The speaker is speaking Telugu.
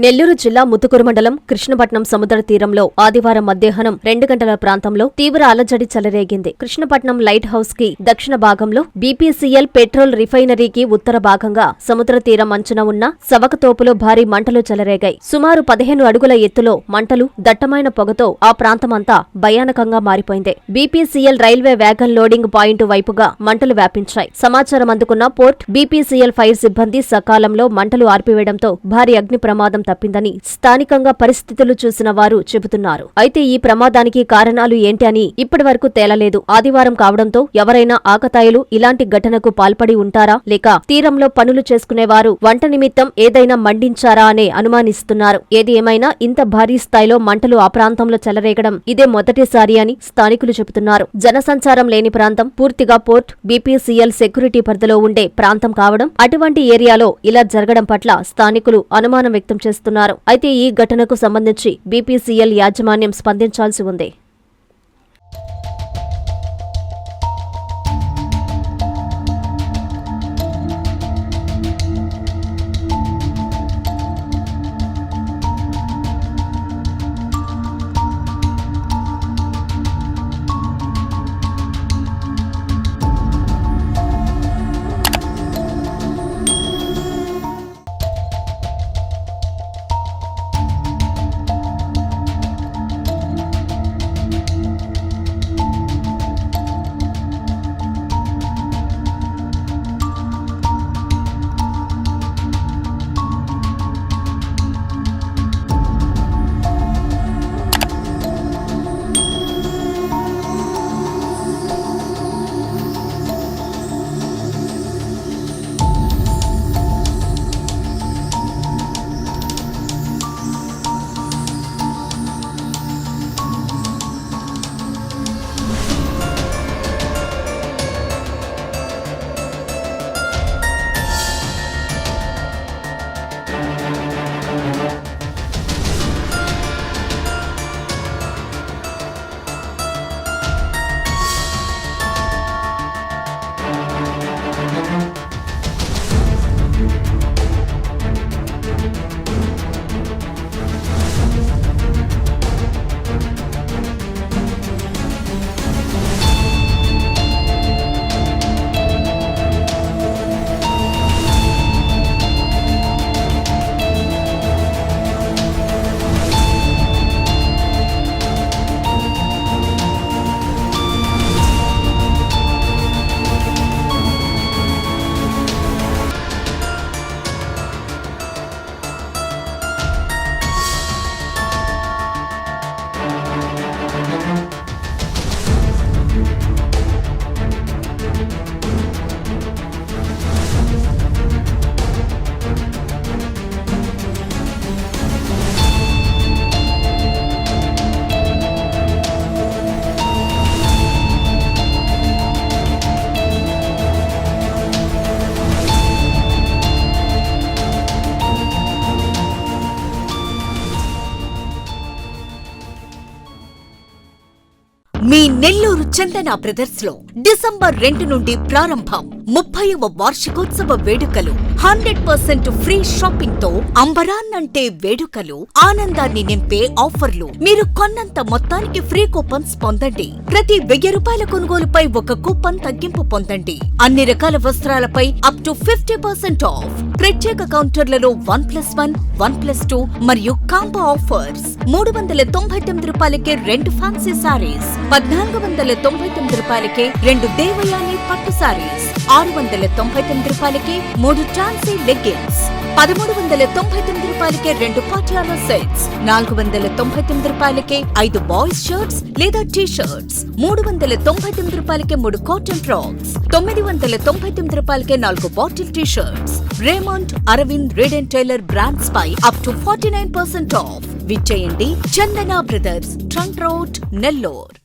నెల్లూరు జిల్లా ముత్తుకూరు మండలం కృష్ణపట్నం సముద్ర తీరంలో ఆదివారం మధ్యాహ్నం 2 గంటల ప్రాంతంలో తీవ్ర అలజడి చెలరేగింది. కృష్ణపట్నం లైట్ హౌస్ కి దక్షిణ భాగంలో బీపీసీఎల్ పెట్రోల్ రిఫైనరీకి ఉత్తర భాగంగా సముద్ర తీరం అంచున ఉన్న సవకతోపులో భారీ మంటలు చెలరేగాయి. సుమారు 15 అడుగుల ఎత్తులో మంటలు, దట్టమైన పొగతో ఆ ప్రాంతమంతా భయానకంగా మారిపోయింది. BPCL railway wagon loading point వైపుగా మంటలు వ్యాపించాయి. సమాచారం అందుకున్న పోర్ట్ బీపీసీఎల్ ఫైర్ సిబ్బంది సకాలంలో మంటలు ఆర్పివేయడంతో భారీ అగ్ని ప్రమాదం తప్పిందని స్థానికంగా పరిస్థితులు చూసిన వారు చెబుతున్నారు. అయితే ఈ ప్రమాదానికి కారణాలు ఏంటి అని ఇప్పటివరకు తేలలేదు. ఆదివారం కావడంతో ఎవరైనా ఆకతాయిలు ఇలాంటి ఘటనకు పాల్పడి ఉంటారా, లేక తీరంలో పనులు చేసుకునేవారు వంట నిమిత్తం ఏదైనా మండించారా అనే అనుమానిస్తున్నారు. ఏది ఏమైనా ఇంత భారీ స్థాయిలో మంటలు ఆ ప్రాంతంలో చెలరేగడం ఇదే మొదటిసారి అని స్థానికులు చెబుతున్నారు. జనసంచారం లేని ప్రాంతం, పూర్తిగా పోర్ట్, బీపీసీఎల్ సెక్యూరిటీ పరిధిలో ఉండే ప్రాంతం కావడం, అటువంటి ఏరియాలో ఇలా జరగడం పట్ల స్థానికులు అనుమానం వ్యక్తం చేస్తున్నారు. అయితే ఈ ఘటనకు సంబంధించి బీపీసీఎల్ యాజమాన్యం స్పందించాల్సి ఉంది. మీ నెల్లూరు చందన బ్రదర్స్ లో డిసెంబర్ 2 నుండి ప్రారంభం 30వ వార్షికోత్సవ వేడుకలు. 100% ఫ్రీ షాపింగ్ తో అంబరాన్నంటే వేడుకలు, ఆనందాన్ని నింపే ఆఫర్లు. మీరు కొన్నంత మొత్తానికి ఫ్రీ కూపన్స్ పొందండి. ప్రతి 1000 రూపాయల కొనుగోలుపై ఒక కూపన్ తగ్గింపు పొందండి. అన్ని రకాల వస్త్రాలపై అప్ టు 50% ఆఫ్. ప్రత్యేక కౌంటర్లలో 1+1, 1+2 మరియు కాంబో ఆఫర్స్. 399 రూపాయలకే 2 ఫ్యాన్సీ సారీస్, 1499 రూపాయలకే 2 దేవయాని పట్టు సారీస్, 699 రూపాయలకే 3 టాన్సీ లెగ్గిన్స్, 1399 రూపాయలకే 2 పటియాలా సెట్స్, 499 రూపాయలకే 5 బాయ్స్ షర్ట్స్ లేదా టీ షర్ట్స్, 399 రూపాయలకే 3 కాటన్ ఫ్రాక్స్, 999 రూపాయలకే 4 bottle T shirts. Raymond, Arvind, Reid and Taylor brands పై అప్ టు 49% ఆఫ్. విచ్చేయండి Chandana brothers, trunk road, Nellore.